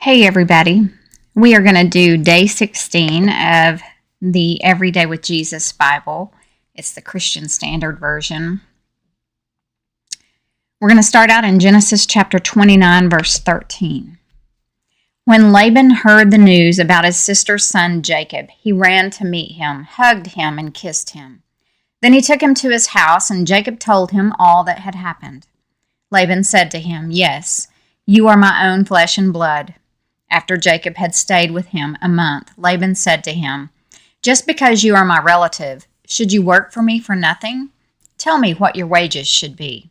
Hey everybody, we are going to do day 16 of the Everyday with Jesus Bible. It's the Christian Standard Version. We're going to start out in Genesis chapter 29, verse 13. When Laban heard the news about his sister's son Jacob, he ran to meet him, hugged him, and kissed him. Then he took him to his house, and Jacob told him all that had happened. Laban said to him, "Yes, you are my own flesh and blood." After Jacob had stayed with him a month, Laban said to him, "Just because you are my relative, should you work for me for nothing? Tell me what your wages should be."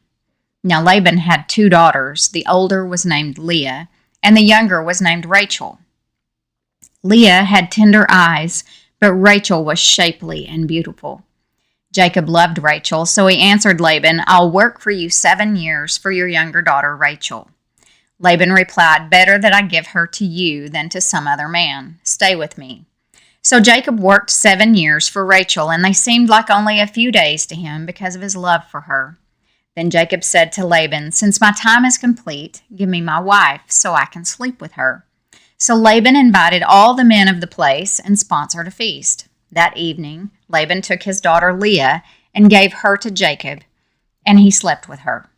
Now Laban had 2 daughters. The older was named Leah, and the younger was named Rachel. Leah had tender eyes, but Rachel was shapely and beautiful. Jacob loved Rachel, so he answered Laban, "I'll work for you 7 years for your younger daughter Rachel." Laban replied, "Better that I give her to you than to some other man. Stay with me." So Jacob worked 7 years for Rachel, and they seemed like only a few days to him because of his love for her. Then Jacob said to Laban, "Since my time is complete, give me my wife so I can sleep with her." So Laban invited all the men of the place and sponsored a feast. That evening, Laban took his daughter Leah and gave her to Jacob, and he slept with her.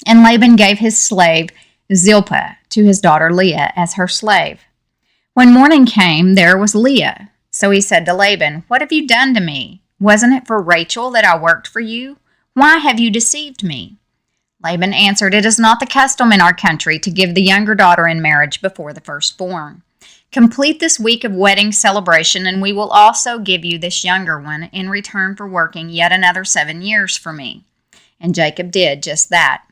And Laban gave his slave Zilpah to his daughter Leah as her slave. When morning came, there was Leah. So he said to Laban, "What have you done to me? Wasn't it for Rachel that I worked for you? Why have you deceived me?" Laban answered, "It is not the custom in our country to give the younger daughter in marriage before the firstborn. Complete this week of wedding celebration, and we will also give you this younger one in return for working yet another 7 years for me." And Jacob did just that.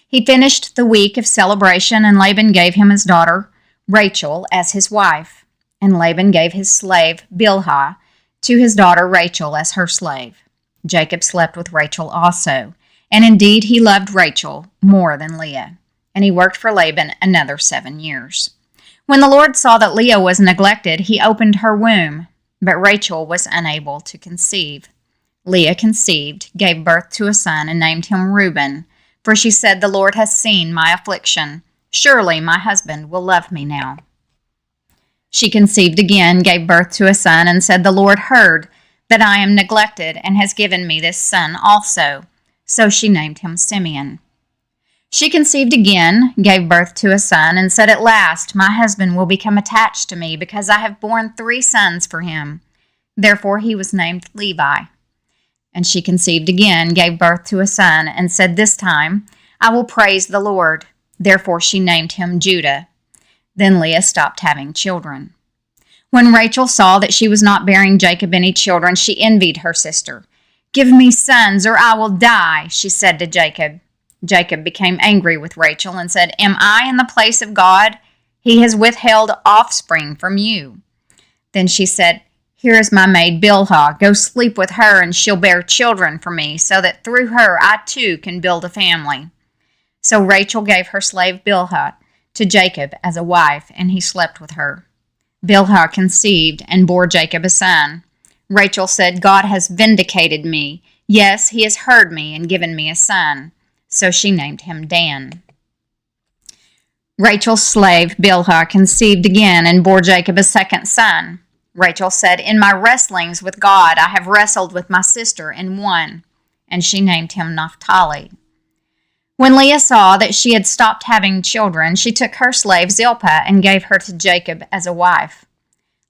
He finished the week of celebration, and Laban gave him his daughter Rachel as his wife. And Laban gave his slave Bilhah to his daughter Rachel as her slave. Jacob slept with Rachel also, and indeed he loved Rachel more than Leah. And he worked for Laban another 7 years. When the Lord saw that Leah was neglected, he opened her womb, but Rachel was unable to conceive. Leah conceived, gave birth to a son, and named him Reuben. For she said, "The Lord has seen my affliction. Surely my husband will love me now." She conceived again, gave birth to a son, and said, "The Lord heard that I am neglected, and has given me this son also." So she named him Simeon. She conceived again, gave birth to a son, and said, "At last my husband will become attached to me, because I have borne 3 sons for him." Therefore he was named Levi. And she conceived again, gave birth to a son, and said, "This time I will praise the Lord." Therefore she named him Judah. Then Leah stopped having children. When Rachel saw that she was not bearing Jacob any children, she envied her sister. "Give me sons, or I will die," she said to Jacob. Jacob became angry with Rachel and said, "Am I in the place of God? He has withheld offspring from you." Then she said, "Here is my maid Bilhah. Go sleep with her, and she'll bear children for me, so that through her I too can build a family." So Rachel gave her slave Bilhah to Jacob as a wife, and he slept with her. Bilhah conceived and bore Jacob a son. Rachel said, "God has vindicated me. Yes, he has heard me and given me a son." So she named him Dan. Rachel's slave Bilhah conceived again and bore Jacob a second son. Rachel said, "In my wrestlings with God, I have wrestled with my sister and won." And she named him Naphtali. When Leah saw that she had stopped having children, she took her slave Zilpah and gave her to Jacob as a wife.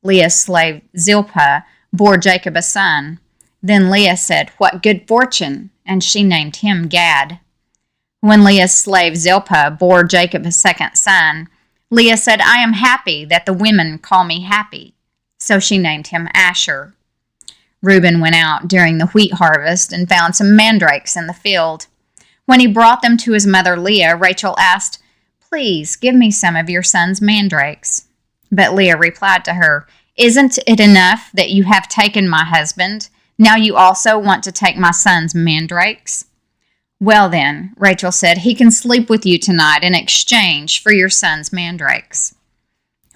Leah's slave Zilpah bore Jacob a son. Then Leah said, "What good fortune!" And she named him Gad. When Leah's slave Zilpah bore Jacob a second son, Leah said, "I am happy that the women call me happy." So she named him Asher. Reuben went out during the wheat harvest and found some mandrakes in the field. When he brought them to his mother Leah, Rachel asked, "Please give me some of your son's mandrakes." But Leah replied to her, "Isn't it enough that you have taken my husband? Now you also want to take my son's mandrakes?" "Well then," Rachel said, "he can sleep with you tonight in exchange for your son's mandrakes."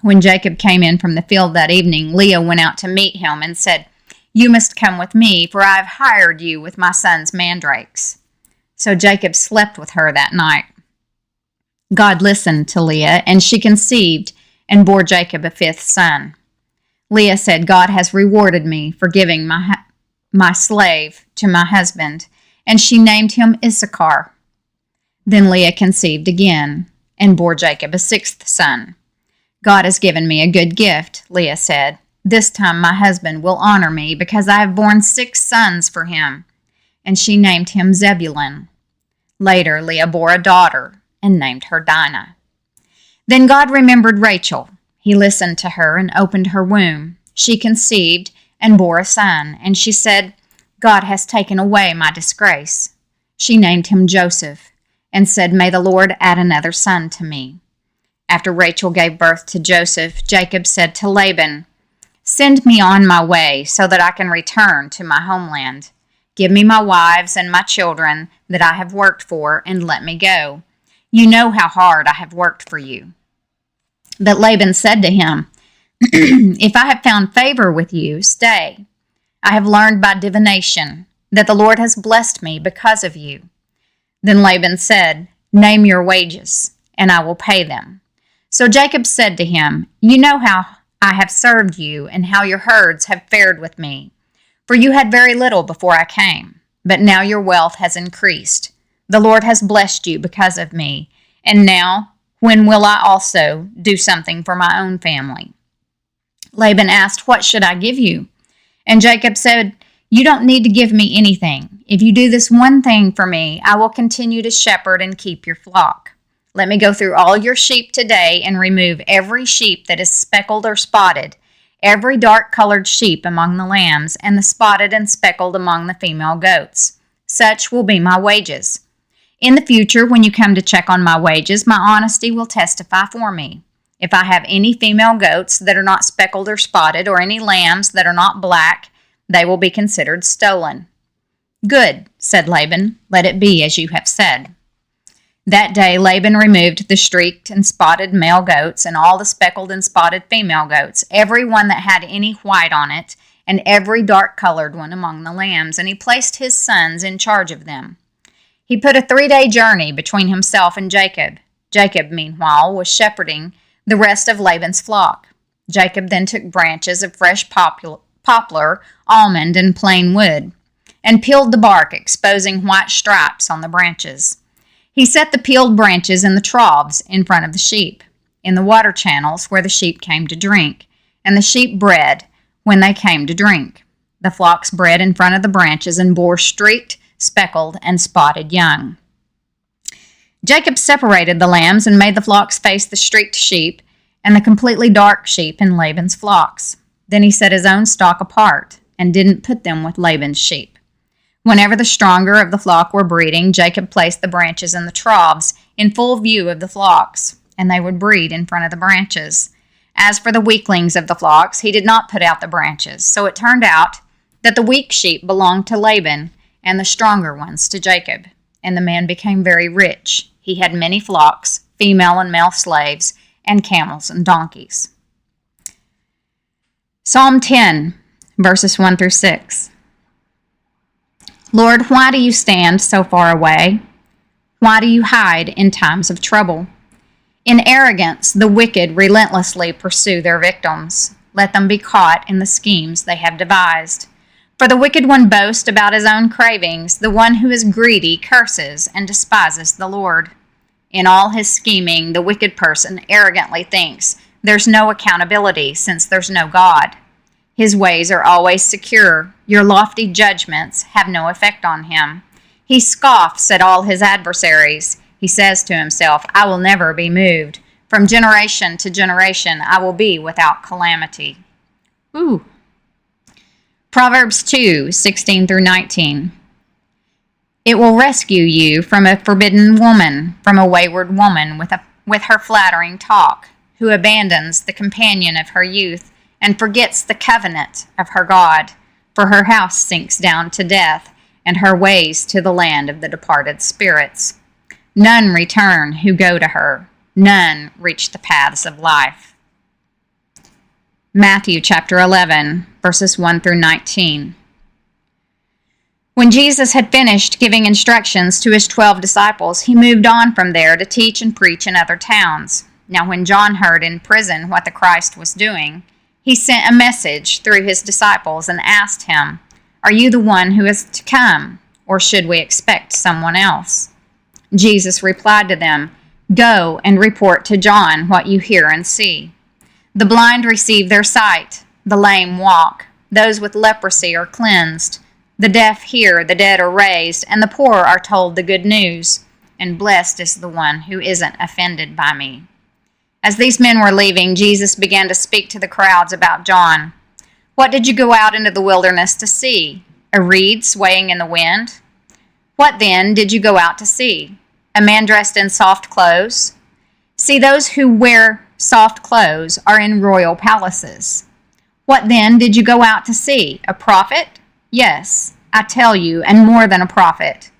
When Jacob came in from the field that evening, Leah went out to meet him and said, "You must come with me, for I have hired you with my son's mandrakes." So Jacob slept with her that night. God listened to Leah, and she conceived and bore Jacob a fifth son. Leah said, God has rewarded me for giving my slave to my husband, and she named him Issachar. Then Leah conceived again and bore Jacob a sixth son. God has given me a good gift, Leah said. This time my husband will honor me because I have borne 6 sons for him. And she named him Zebulun. Later, Leah bore a daughter and named her Dinah. Then God remembered Rachel. He listened to her and opened her womb. She conceived and bore a son, and she said, God has taken away my disgrace. She named him Joseph and said, May the Lord add another son to me. After Rachel gave birth to Joseph, Jacob said to Laban, Send me on my way so that I can return to my homeland. Give me my wives and my children that I have worked for, and let me go. You know how hard I have worked for you. But Laban said to him, If I have found favor with you, stay. I have learned by divination that the Lord has blessed me because of you. Then Laban said, Name your wages, and I will pay them. So Jacob said to him, You know how I have served you, and how your herds have fared with me. For you had very little before I came, but now your wealth has increased. The Lord has blessed you because of me, and now when will I also do something for my own family? Laban asked, What should I give you? And Jacob said, You don't need to give me anything. If you do this one thing for me, I will continue to shepherd and keep your flock. Let me go through all your sheep today and remove every sheep that is speckled or spotted, every dark-colored sheep among the lambs, and the spotted and speckled among the female goats. Such will be my wages. In the future, when you come to check on my wages, my honesty will testify for me. If I have any female goats that are not speckled or spotted, or any lambs that are not black, they will be considered stolen. Good, said Laban. Let it be as you have said. That day Laban removed the streaked and spotted male goats and all the speckled and spotted female goats, every one that had any white on it, and every dark-colored one among the lambs, and he placed his sons in charge of them. He put a 3-day journey between himself and Jacob. Jacob, meanwhile, was shepherding the rest of Laban's flock. Jacob then took branches of fresh poplar, almond, and plane wood, and peeled the bark, exposing white stripes on the branches. He set the peeled branches in the troughs in front of the sheep, in the water channels where the sheep came to drink, and the sheep bred when they came to drink. The flocks bred in front of the branches and bore streaked, speckled, and spotted young. Jacob separated the lambs and made the flocks face the streaked sheep and the completely dark sheep in Laban's flocks. Then he set his own stock apart and didn't put them with Laban's sheep. Whenever the stronger of the flock were breeding, Jacob placed the branches in the troughs in full view of the flocks, and they would breed in front of the branches. As for the weaklings of the flocks, he did not put out the branches. So it turned out that the weak sheep belonged to Laban and the stronger ones to Jacob. And the man became very rich. He had many flocks, female and male slaves, and camels and donkeys. Psalm 10, verses 1 through 6. Lord, why do you stand so far away? Why do you hide in times of trouble? In arrogance, the wicked relentlessly pursue their victims. Let them be caught in the schemes they have devised. For the wicked one boasts about his own cravings. The one who is greedy curses and despises the Lord. In all his scheming, the wicked person arrogantly thinks there's no accountability since there's no God. His ways are always secure. Your lofty judgments have no effect on him. He scoffs at all his adversaries. He says to himself, I will never be moved. From generation to generation, I will be without calamity. Proverbs 2, 16 through 19. It will rescue you from a forbidden woman, from a wayward woman with her flattering talk, who abandons the companion of her youth and forgets the covenant of her God. For her house sinks down to death, and her ways to the land of the departed spirits. None return who go to her. None reach the paths of life. Matthew chapter 11, verses 1 through 19. When Jesus had finished giving instructions to his 12 disciples, he moved on from there to teach and preach in other towns. Now when John heard in prison what the Christ was doing, he sent a message through his disciples and asked him, "Are you the one who is to come, or should we expect someone else?" Jesus replied to them, "Go and report to John what you hear and see. The blind receive their sight, the lame walk, those with leprosy are cleansed, the deaf hear, the dead are raised, and the poor are told the good news. And blessed is the one who isn't offended by me." As these men were leaving, Jesus began to speak to the crowds about John. "What did you go out into the wilderness to see? A reed swaying in the wind? What then did you go out to see? A man dressed in soft clothes? See, those who wear soft clothes are in royal palaces. What then did you go out to see? A prophet? Yes, I tell you, and more than a prophet.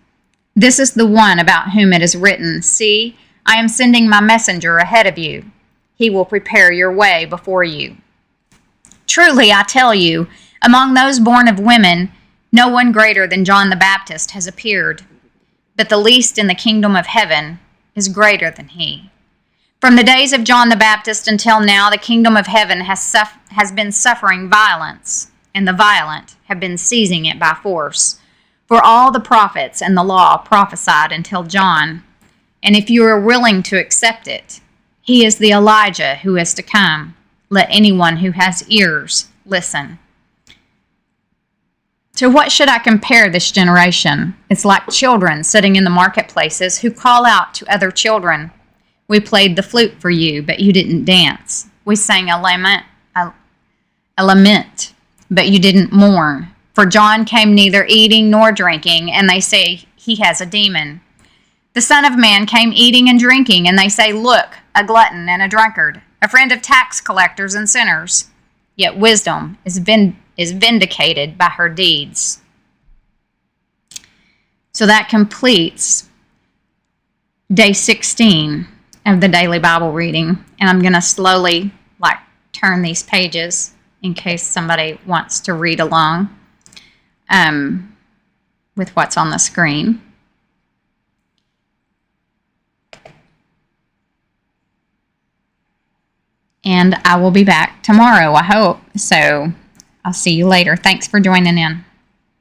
This is the one about whom it is written, 'See, I am sending my messenger ahead of you. He will prepare your way before you.' Truly, I tell you, among those born of women, no one greater than John the Baptist has appeared. But the least in the kingdom of heaven is greater than he. From the days of John the Baptist until now, the kingdom of heaven has been suffering violence, and the violent have been seizing it by force. For all the prophets and the law prophesied until John. And if you are willing to accept it, he is the Elijah who is to come. Let anyone who has ears listen." To what should I compare this generation? It's like children sitting in the marketplaces who call out to other children, "We played the flute for you, but you didn't dance. We sang a lament, but you didn't mourn. For John came neither eating nor drinking, and they say he has a demon. The Son of Man came eating and drinking, and they say, 'Look, a glutton and a drunkard, a friend of tax collectors and sinners.' Yet wisdom is vindicated by her deeds." So that completes day 16 of the daily Bible reading. And I'm going to slowly turn these pages in case somebody wants to read along with what's on the screen. And I will be back tomorrow, I hope. So I'll see you later. Thanks for joining in.